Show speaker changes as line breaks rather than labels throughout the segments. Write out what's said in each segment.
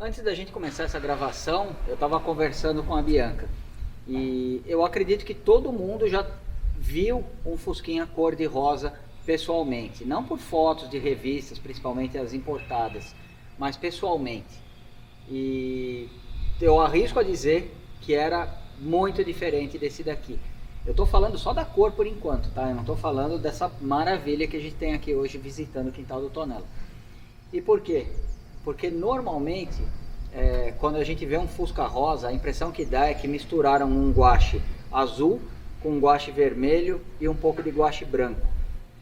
Antes da gente começar essa gravação, eu estava conversando com a Bianca e eu acredito que todo mundo já viu um Fusquinha cor-de-rosa pessoalmente, não por fotos de revistas, principalmente as importadas, mas pessoalmente. E eu arrisco a dizer que era muito diferente desse daqui. Eu estou falando só da cor por enquanto, tá? Eu não estou falando dessa maravilha que a gente tem aqui hoje visitando o quintal do Tonela. E por quê? Porque normalmente, quando a gente vê um Fusca rosa, a impressão que dá é que misturaram um guache azul com um guache vermelho e um pouco de guache branco,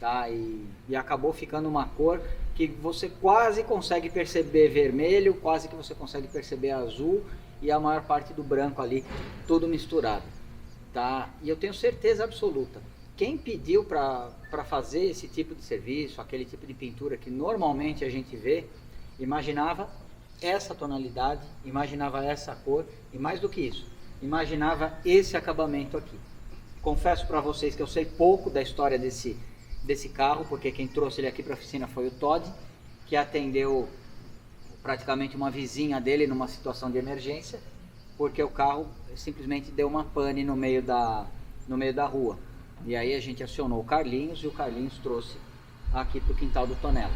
tá? E acabou ficando uma cor que você quase consegue perceber vermelho, quase que você consegue perceber azul e a maior parte do branco ali, tudo misturado, tá? E eu tenho certeza absoluta, quem pediu para fazer esse tipo de serviço, aquele tipo de pintura que normalmente a gente vê, imaginava essa tonalidade, imaginava essa cor e mais do que isso, imaginava esse acabamento aqui. Confesso para vocês que eu sei pouco da história desse carro, porque quem trouxe ele aqui para a oficina foi o Todd, que atendeu praticamente uma vizinha dele numa situação de emergência, porque o carro simplesmente deu uma pane no meio da rua. E aí a gente acionou o Carlinhos e o Carlinhos trouxe aqui para o quintal do Tonela.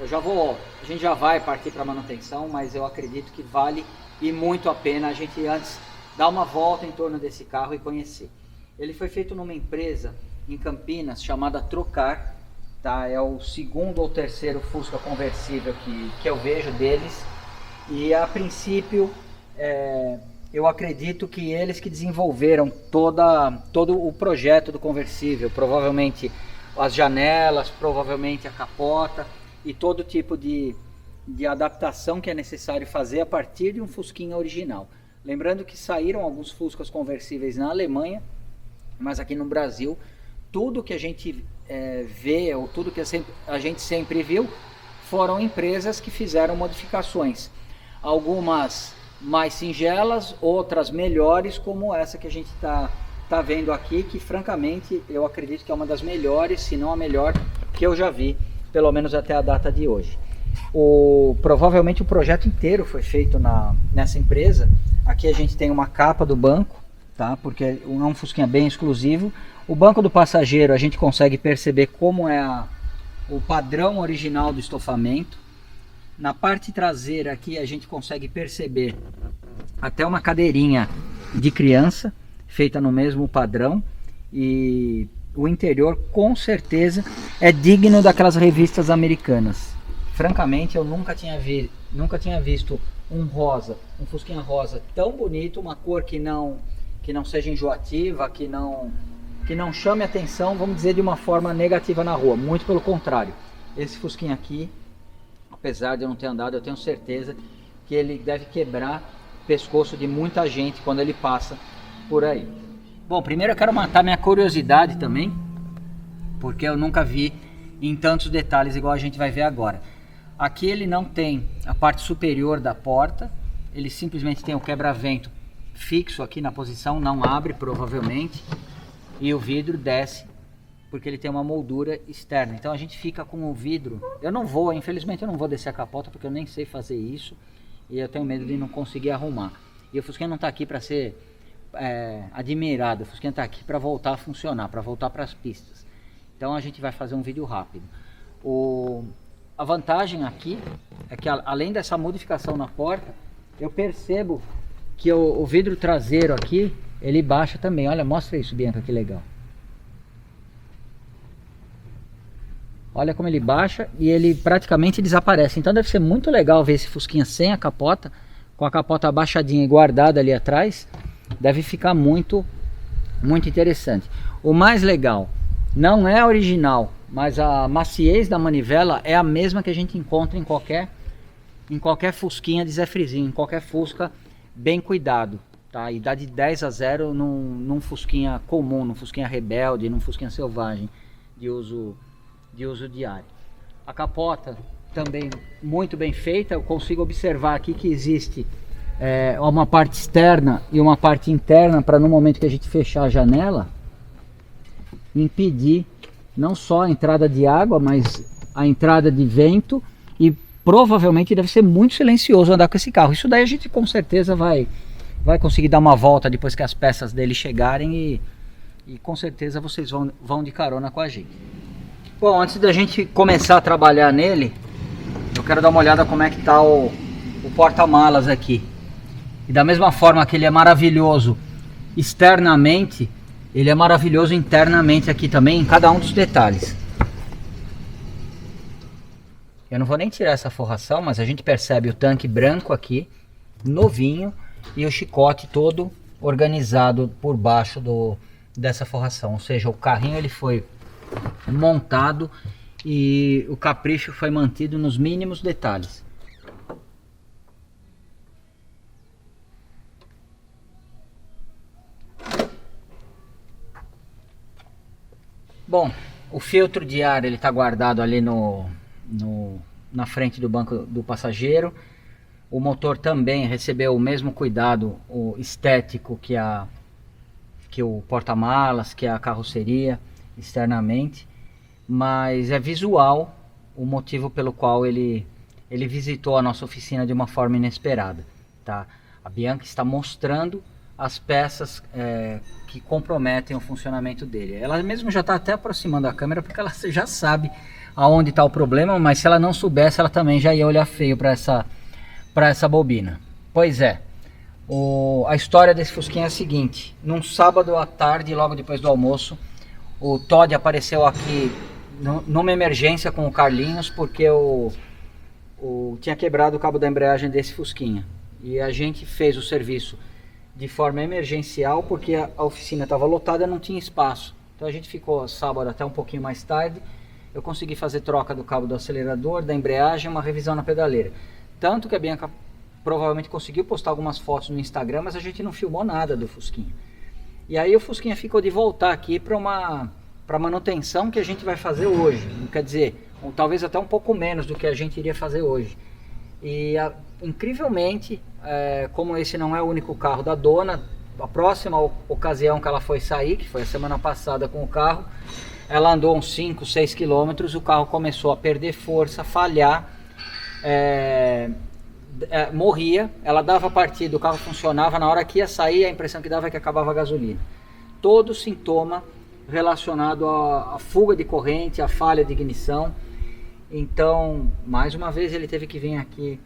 A gente já vai partir para manutenção, mas eu acredito que vale e muito a pena a gente antes dar uma volta em torno desse carro e conhecer. Ele foi feito numa empresa em Campinas chamada Trocar, tá? É o segundo ou terceiro Fusca conversível que eu vejo deles, e a princípio eu acredito que eles que desenvolveram todo o projeto do conversível, provavelmente as janelas, provavelmente a capota e todo tipo de adaptação que é necessário fazer a partir de um Fusquinha original. Lembrando que saíram alguns Fuscas conversíveis na Alemanha, mas aqui no Brasil tudo que a gente vê, ou tudo que a gente sempre viu, foram empresas que fizeram modificações, algumas mais singelas, outras melhores, como essa que a gente tá vendo aqui, que francamente eu acredito que é uma das melhores, se não a melhor que eu já vi, pelo menos até a data de hoje. Provavelmente o projeto inteiro foi feito nessa empresa. Aqui a gente tem uma capa do banco, tá? Porque é um Fusquinha bem exclusivo. O banco do passageiro a gente consegue perceber como é o padrão original do estofamento. Na parte traseira aqui a gente consegue perceber até uma cadeirinha de criança feita no mesmo padrão, e o interior com certeza é digno daquelas revistas americanas. Francamente eu nunca tinha visto um Fusquinha rosa tão bonito, uma cor que não seja enjoativa, que não chame atenção, vamos dizer, de uma forma negativa na rua. Muito pelo contrário, esse Fusquinha aqui, apesar de eu não ter andado, eu tenho certeza que ele deve quebrar o pescoço de muita gente quando ele passa por aí. Bom, primeiro eu quero matar minha curiosidade também, porque eu nunca vi em tantos detalhes igual a gente vai ver agora. Aqui ele não tem a parte superior da porta, ele simplesmente tem o quebra-vento fixo aqui na posição, não abre provavelmente, e o vidro desce porque ele tem uma moldura externa. Então a gente fica com o vidro. Infelizmente eu não vou descer a capota porque eu nem sei fazer isso e eu tenho medo de não conseguir arrumar. E o Fusquinha não está aqui para ser admirado, o Fusquinha está aqui para voltar a funcionar, para voltar para as pistas. Então a gente vai fazer um vídeo rápido. A vantagem aqui é que além dessa modificação na porta, eu percebo que o vidro traseiro aqui, ele baixa também. Olha, mostra isso, Bianca, que legal. Olha como ele baixa e ele praticamente desaparece. Então deve ser muito legal ver esse Fusquinha sem a capota, com a capota abaixadinha e guardada ali atrás. Deve ficar muito, muito interessante. O mais legal, não é a original, mas a maciez da manivela é a mesma que a gente encontra em qualquer Fusquinha de Zé Frizinho, em qualquer Fusca bem cuidado, tá? E dá de 10-0 num Fusquinha comum, num Fusquinha rebelde, num Fusquinha selvagem de uso diário. A capota também muito bem feita. Eu consigo observar aqui que existe uma parte externa e uma parte interna para no momento que a gente fechar a janela impedir não só a entrada de água, mas a entrada de vento e provavelmente deve ser muito silencioso andar com esse carro. Isso daí a gente com certeza vai conseguir dar uma volta depois que as peças dele chegarem e com certeza vocês vão de carona com a gente. Bom, antes da gente começar a trabalhar nele, eu quero dar uma olhada como é que está o porta-malas aqui. E da mesma forma que ele é maravilhoso externamente, ele é maravilhoso internamente aqui também, em cada um dos detalhes. Eu não vou nem tirar essa forração, mas a gente percebe o tanque branco aqui, novinho, e o chicote todo organizado por baixo dessa forração. Ou seja, o carrinho ele foi montado e o capricho foi mantido nos mínimos detalhes. Bom, o filtro de ar ele está guardado ali na frente do banco do passageiro. O motor também recebeu o mesmo cuidado estético que o porta-malas, que a carroceria externamente, mas é visual o motivo pelo qual ele visitou a nossa oficina de uma forma inesperada, tá? A Bianca está mostrando as peças que comprometem o funcionamento dele. Ela mesmo já está até aproximando a câmera porque ela já sabe aonde está o problema, mas se ela não soubesse, ela também já ia olhar feio para essa bobina. Pois é, a história desse Fusquinha é a seguinte: num sábado à tarde, logo depois do almoço, o Todd apareceu aqui numa emergência com o Carlinhos porque tinha quebrado o cabo da embreagem desse Fusquinha. E a gente fez o serviço de forma emergencial porque a oficina estava lotada, não tinha espaço. Então a gente ficou sábado até um pouquinho mais tarde. Eu consegui fazer troca do cabo do acelerador, da embreagem, uma revisão na pedaleira. Tanto que a Bianca provavelmente conseguiu postar algumas fotos no Instagram, mas a gente não filmou nada do Fusquinha. E aí o Fusquinha ficou de voltar aqui para manutenção que a gente vai fazer hoje. Quer dizer, talvez até um pouco menos do que a gente iria fazer hoje. E incrivelmente, como esse não é o único carro da dona, a próxima ocasião que ela foi sair, que foi a semana passada com o carro, ela andou uns 5, 6 quilômetros, o carro começou a perder força, falhar, morria, ela dava partida, o carro funcionava, na hora que ia sair a impressão que dava é que acabava a gasolina. Todo sintoma relacionado à fuga de corrente, à falha de ignição. Então, mais uma vez ele teve que vir aqui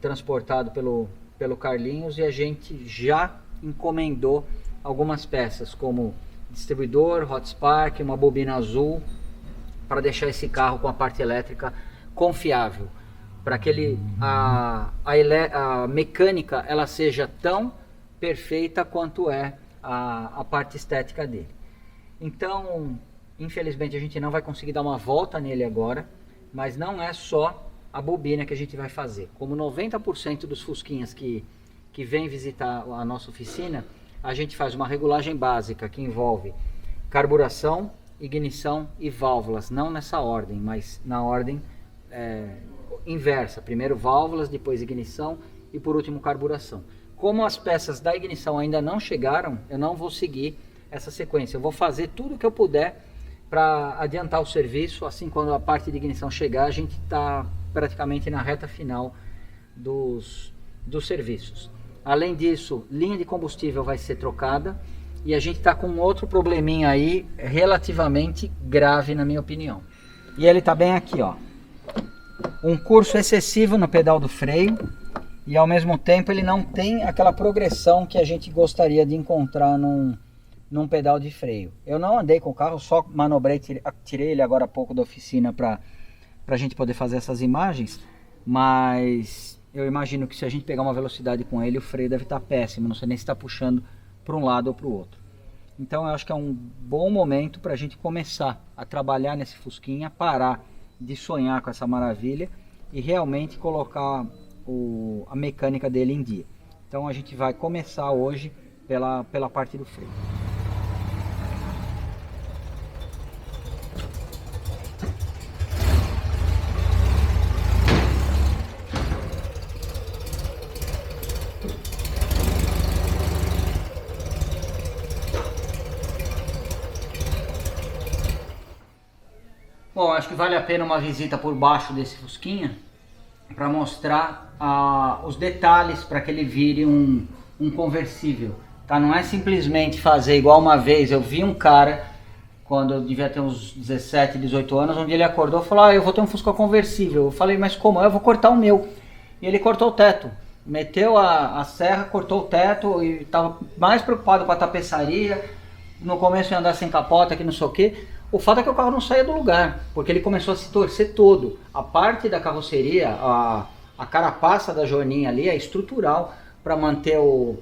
transportado pelo Carlinhos, e a gente já encomendou algumas peças, como distribuidor, hot spark, uma bobina azul, para deixar esse carro com a parte elétrica confiável, para que a mecânica ela seja tão perfeita quanto é a parte estética dele. Então, infelizmente a gente não vai conseguir dar uma volta nele agora, mas não é só a bobina que a gente vai fazer. Como 90% dos Fusquinhas que vêm visitar a nossa oficina, a gente faz uma regulagem básica que envolve carburação, ignição e válvulas, não nessa ordem, mas na ordem inversa. Primeiro válvulas, depois ignição e por último carburação. Como as peças da ignição ainda não chegaram, eu não vou seguir essa sequência. Eu vou fazer tudo o que eu puder para adiantar o serviço. Assim, quando a parte de ignição chegar, a gente está praticamente na reta final dos serviços. Além disso, linha de combustível vai ser trocada e a gente está com outro probleminha aí relativamente grave, na minha opinião. E ele está bem aqui, ó. Um curso excessivo no pedal do freio e ao mesmo tempo ele não tem aquela progressão que a gente gostaria de encontrar num pedal de freio. Eu não andei com o carro, só manobrei, tirei ele agora há pouco da oficina para a gente poder fazer essas imagens, mas eu imagino que se a gente pegar uma velocidade com ele, o freio deve estar péssimo, não sei nem se está puxando para um lado ou para o outro. Então eu acho que é um bom momento para a gente começar a trabalhar nesse Fusquinha, parar de sonhar com essa maravilha e realmente colocar a mecânica dele em dia. Então a gente vai começar hoje pela parte do freio. Bom, acho que vale a pena uma visita por baixo desse Fusquinha para mostrar os detalhes para que ele vire um conversível, tá? Não é simplesmente fazer igual uma vez. Eu vi um cara, quando eu devia ter uns 17, 18 anos, um dia ele acordou e falou: eu vou ter um Fusca conversível. Eu falei: mas como? Eu vou cortar o meu. E ele cortou o teto, meteu a serra, cortou o teto e estava mais preocupado com a tapeçaria. No começo ia andar sem capota, que não sei o que. O fato é que o carro não saía do lugar, porque ele começou a se torcer todo. A parte da carroceria, a carapaça da jorninha ali é estrutural para manter o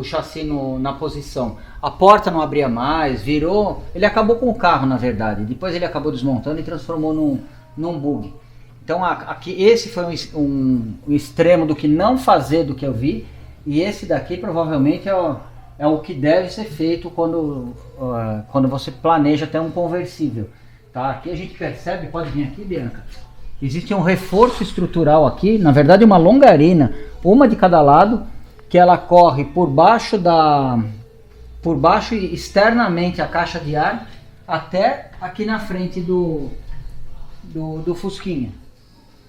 chassi na posição. A porta não abria mais, virou... Ele acabou com o carro, na verdade. Depois ele acabou desmontando e transformou num bug. Então aqui, esse foi um extremo do que não fazer do que eu vi. E esse daqui provavelmente é o que deve ser feito quando você planeja ter um conversível, tá? Aqui a gente percebe, pode vir aqui, Bianca, existe um reforço estrutural aqui, na verdade uma longarina, uma de cada lado, que ela corre por baixo e externamente a caixa de ar, até aqui na frente do Fusquinha,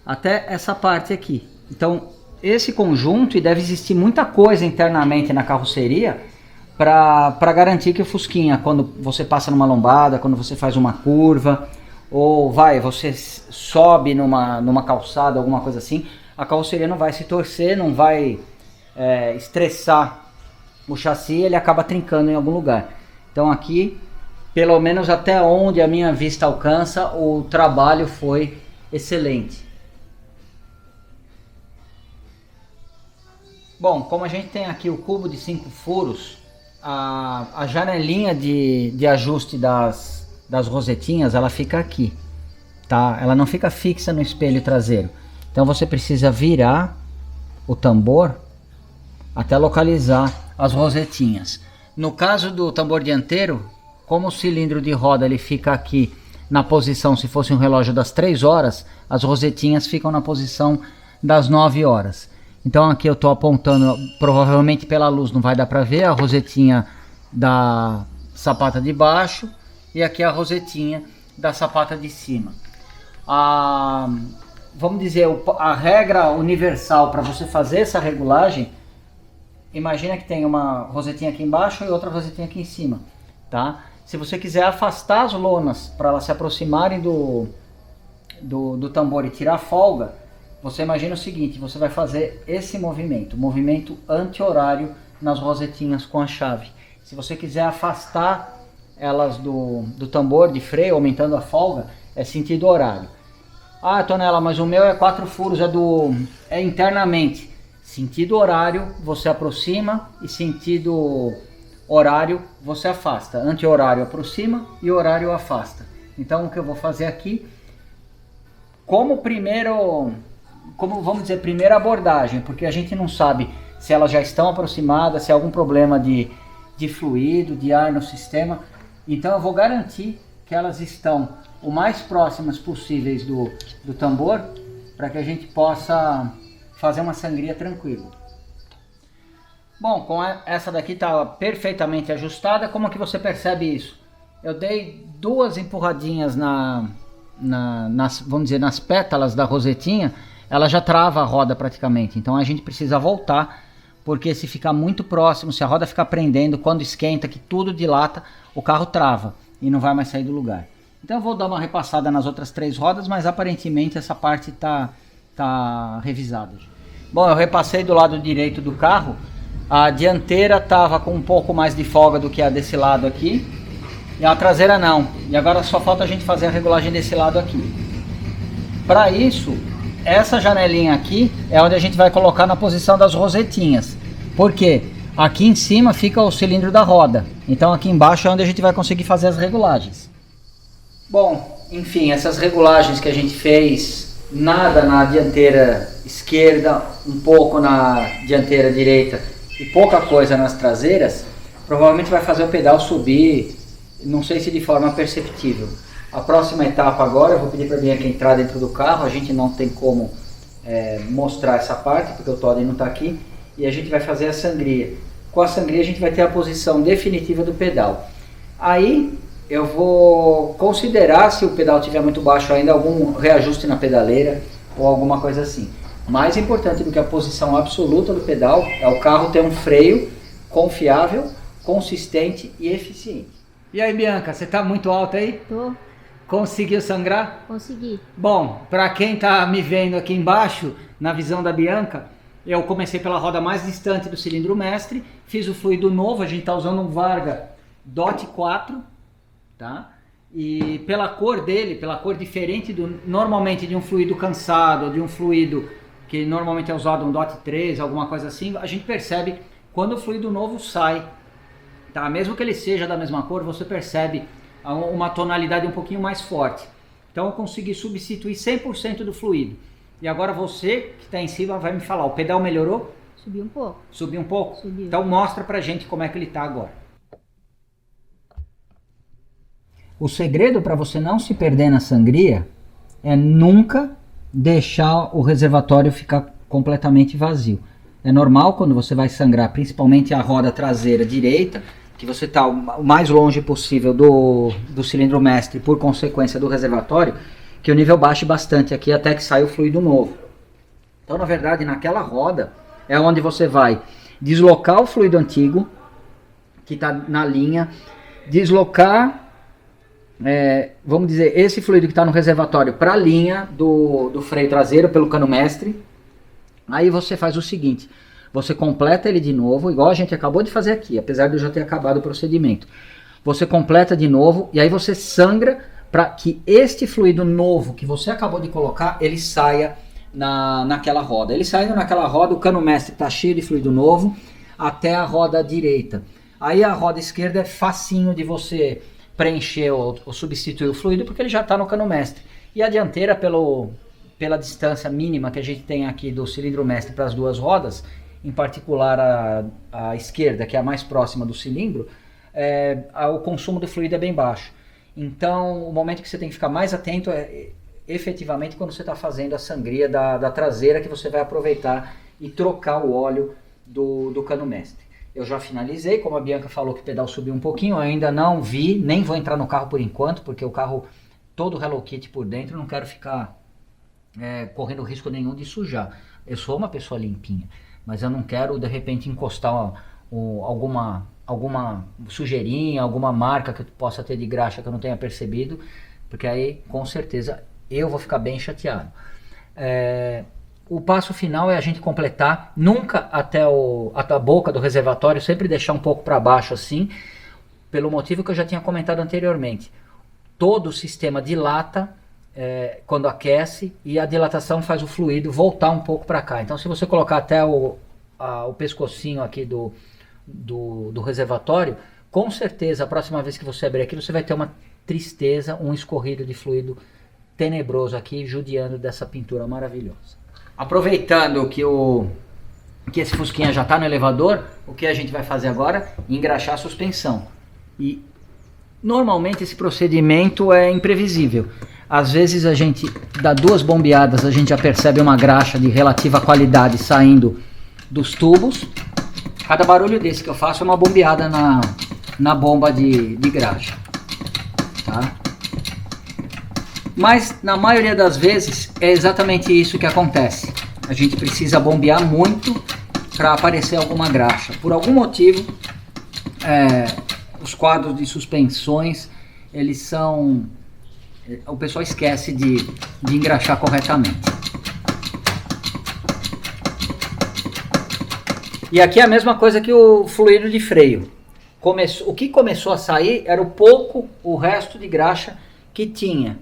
até essa parte aqui. Então esse conjunto, e deve existir muita coisa internamente na carroceria para garantir que o Fusquinha, quando você passa numa lombada, quando você faz uma curva, ou você sobe numa calçada, alguma coisa assim, a carroceria não vai se torcer, não vai estressar o chassi, ele acaba trincando em algum lugar. Então aqui, pelo menos até onde a minha vista alcança, o trabalho foi excelente. Bom, como a gente tem aqui o cubo de 5 furos, a janelinha de ajuste das rosetinhas, ela fica aqui, tá? Ela não fica fixa no espelho traseiro. Então você precisa virar o tambor até localizar as rosetinhas. No caso do tambor dianteiro, como o cilindro de roda ele fica aqui na posição, se fosse um relógio das 3 horas, as rosetinhas ficam na posição das 9 horas. Então aqui eu estou apontando, provavelmente pela luz não vai dar para ver, a rosetinha da sapata de baixo e aqui a rosetinha da sapata de cima. Vamos dizer, a regra universal para você fazer essa regulagem, imagina que tem uma rosetinha aqui embaixo e outra rosetinha aqui em cima, tá? Se você quiser afastar as lonas para elas se aproximarem do tambor e tirar a folga, você imagina o seguinte: você vai fazer esse movimento anti-horário nas rosetinhas com a chave. Se você quiser afastar elas do tambor de freio, aumentando a folga, é sentido horário. Ah, Tonela, mas o meu é 4 furos, é internamente. Sentido horário você aproxima e sentido horário você afasta. Anti-horário aproxima e horário afasta. Então o que eu vou fazer aqui, como vamos dizer, primeira abordagem, porque a gente não sabe se elas já estão aproximadas, se há algum problema de fluido, de ar no sistema. Então eu vou garantir que elas estão o mais próximas possíveis do tambor, para que a gente possa fazer uma sangria tranquila. Bom, com essa daqui está perfeitamente ajustada. Como é que você percebe isso? Eu dei 2 empurradinhas vamos dizer, nas pétalas da rosetinha, ela já trava a roda praticamente. Então a gente precisa voltar, porque se ficar muito próximo, se a roda ficar prendendo, quando esquenta, que tudo dilata, o carro trava e não vai mais sair do lugar. Então eu vou dar uma repassada nas outras 3 rodas, mas aparentemente essa parte tá revisada. Bom, eu repassei do lado direito do carro. A dianteira estava com um pouco mais de folga do que a desse lado aqui, e a traseira não. E agora só falta a gente fazer a regulagem desse lado aqui. Para isso, essa janelinha aqui é onde a gente vai colocar na posição das rosetinhas. Por quê? Aqui em cima fica o cilindro da roda. Então aqui embaixo é onde a gente vai conseguir fazer as regulagens. Bom, enfim, essas regulagens que a gente fez, nada na dianteira esquerda, um pouco na dianteira direita e pouca coisa nas traseiras, provavelmente vai fazer o pedal subir, não sei se de forma perceptível. A próxima etapa agora, eu vou pedir para a Bianca entrar dentro do carro. A gente não tem como mostrar essa parte, porque o Todd não está aqui, e a gente vai fazer a sangria. Com a sangria a gente vai ter a posição definitiva do pedal. Aí eu vou considerar, se o pedal estiver muito baixo ainda, algum reajuste na pedaleira ou alguma coisa assim. Mais importante do que a posição absoluta do pedal é o carro ter um freio confiável, consistente e eficiente. E aí, Bianca, você tá muito alto aí?
Tô.
Conseguiu sangrar?
Consegui.
Bom, para quem tá me vendo aqui embaixo, na visão da Bianca, eu comecei pela roda mais distante do cilindro mestre, fiz o fluido novo, a gente tá usando um Varga DOT 4, tá? E pela cor dele, pela cor diferente normalmente de um fluido cansado, de um fluido que normalmente é usado um DOT 3, alguma coisa assim, a gente percebe quando o fluido novo sai, tá? Mesmo que ele seja da mesma cor, você percebe uma tonalidade um pouquinho mais forte. Então eu consegui substituir 100% do fluido. E agora você que está em cima vai me falar, o pedal melhorou?
Subiu um pouco.
Subiu um pouco?
Subiu.
Então mostra pra gente como é que ele está agora. O segredo para você não se perder na sangria é nunca deixar o reservatório ficar completamente vazio. É normal quando você vai sangrar, principalmente a roda traseira direita, que você está o mais longe possível do cilindro mestre, por consequência do reservatório, que o nível baixe bastante aqui até que saia o fluido novo. Então, na verdade, naquela roda é onde você vai deslocar o fluido antigo, que está na linha, deslocar, vamos dizer, esse fluido que está no reservatório para a linha do freio traseiro, pelo cano mestre. Aí você faz o seguinte, você completa ele de novo, igual a gente acabou de fazer aqui, apesar de eu já ter acabado o procedimento. Você completa de novo e aí você sangra para que este fluido novo que você acabou de colocar, ele saia naquela roda. Ele saindo naquela roda, o cano mestre está cheio de fluido novo até a roda direita. Aí a roda esquerda é facinho de você preencher ou substituir o fluido, porque ele já está no cano mestre. E a dianteira, pela distância mínima que a gente tem aqui do cilindro mestre para as duas rodas, em particular a esquerda, que é a mais próxima do cilindro, o consumo do fluido é bem baixo. Então, o momento que você tem que ficar mais atento é efetivamente quando você está fazendo a sangria da traseira, que você vai aproveitar e trocar o óleo do cano mestre. Eu já finalizei, como a Bianca falou que o pedal subiu um pouquinho, eu ainda não vi, nem vou entrar no carro por enquanto, porque o carro todo Hello Kitty por dentro, não quero ficar correndo risco nenhum de sujar. Eu sou uma pessoa limpinha, mas eu não quero de repente encostar alguma sujeirinha, alguma marca que eu possa ter de graxa que eu não tenha percebido, porque aí com certeza eu vou ficar bem chateado. O passo final é a gente completar, nunca até a boca do reservatório, sempre deixar um pouco para baixo assim, pelo motivo que eu já tinha comentado anteriormente. Todo o sistema dilata quando aquece e a dilatação faz o fluido voltar um pouco para cá. Então se você colocar até o pescocinho aqui do reservatório, com certeza a próxima vez que você abrir aquilo você vai ter uma tristeza, um escorrido de fluido tenebroso aqui, judiando dessa pintura maravilhosa. Aproveitando que esse Fusquinha já está no elevador, o que a gente vai fazer agora? Engraxar a suspensão. E normalmente esse procedimento é imprevisível. Às vezes a gente dá duas bombeadas, a gente já percebe uma graxa de relativa qualidade saindo dos tubos. Cada barulho desse que eu faço é uma bombeada na bomba de graxa, tá? Mas na maioria das vezes é exatamente isso que acontece. A gente precisa bombear muito para aparecer alguma graxa. Por algum motivo, os quadros de suspensões, eles são... O pessoal esquece de engraxar corretamente. E aqui é a mesma coisa que o fluido de freio. O que começou a sair era o resto de graxa que tinha.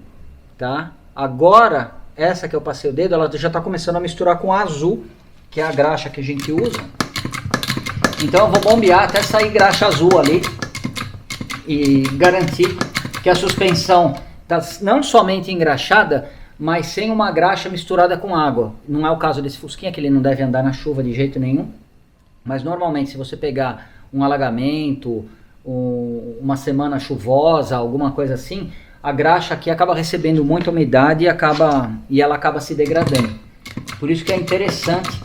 Tá? Agora, essa que eu passei o dedo, ela já está começando a misturar com a azul, que é a graxa que a gente usa. Então eu vou bombear até sair graxa azul ali e garantir que a suspensão está não somente engraxada, mas sem uma graxa misturada com água. Não é o caso desse Fusquinha, que ele não deve andar na chuva de jeito nenhum. Mas normalmente, se você pegar um alagamento, uma semana chuvosa, alguma coisa assim, a graxa aqui acaba recebendo muita umidade e ela acaba se degradando. Por isso que é interessante,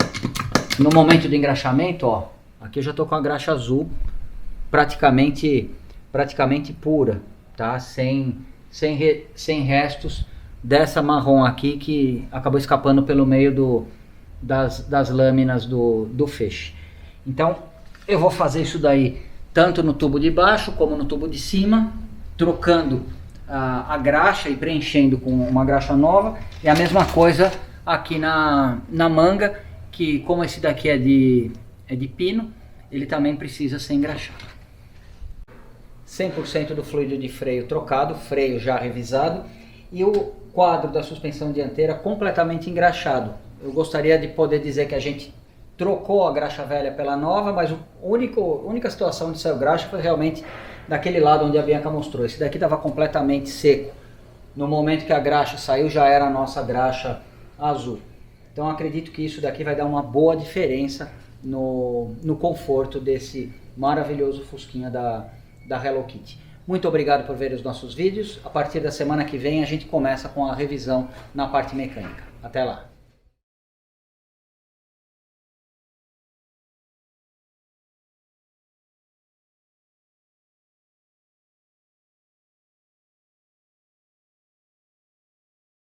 no momento do engraxamento, ó, aqui eu já estou com a graxa azul praticamente pura, tá? Sem restos dessa marrom aqui que acabou escapando pelo meio das lâminas do feixe. Então eu vou fazer isso daí tanto no tubo de baixo como no tubo de cima, trocando a graxa e preenchendo com uma graxa nova. E a mesma coisa aqui na manga, que como esse daqui é de pino, ele também precisa ser engraxado. 100% do fluido de freio trocado, freio já revisado, e o quadro da suspensão dianteira completamente engraxado. Eu gostaria de poder dizer que a gente trocou a graxa velha pela nova, mas a única situação de sair graxa foi realmente daquele lado onde a Bianca mostrou. Esse daqui estava completamente seco. No momento que a graxa saiu, já era a nossa graxa azul. Então acredito que isso daqui vai dar uma boa diferença no conforto desse maravilhoso fusquinha da Hello Kitty. Muito obrigado por ver os nossos vídeos. A partir da semana que vem a gente começa com a revisão na parte mecânica. Até lá!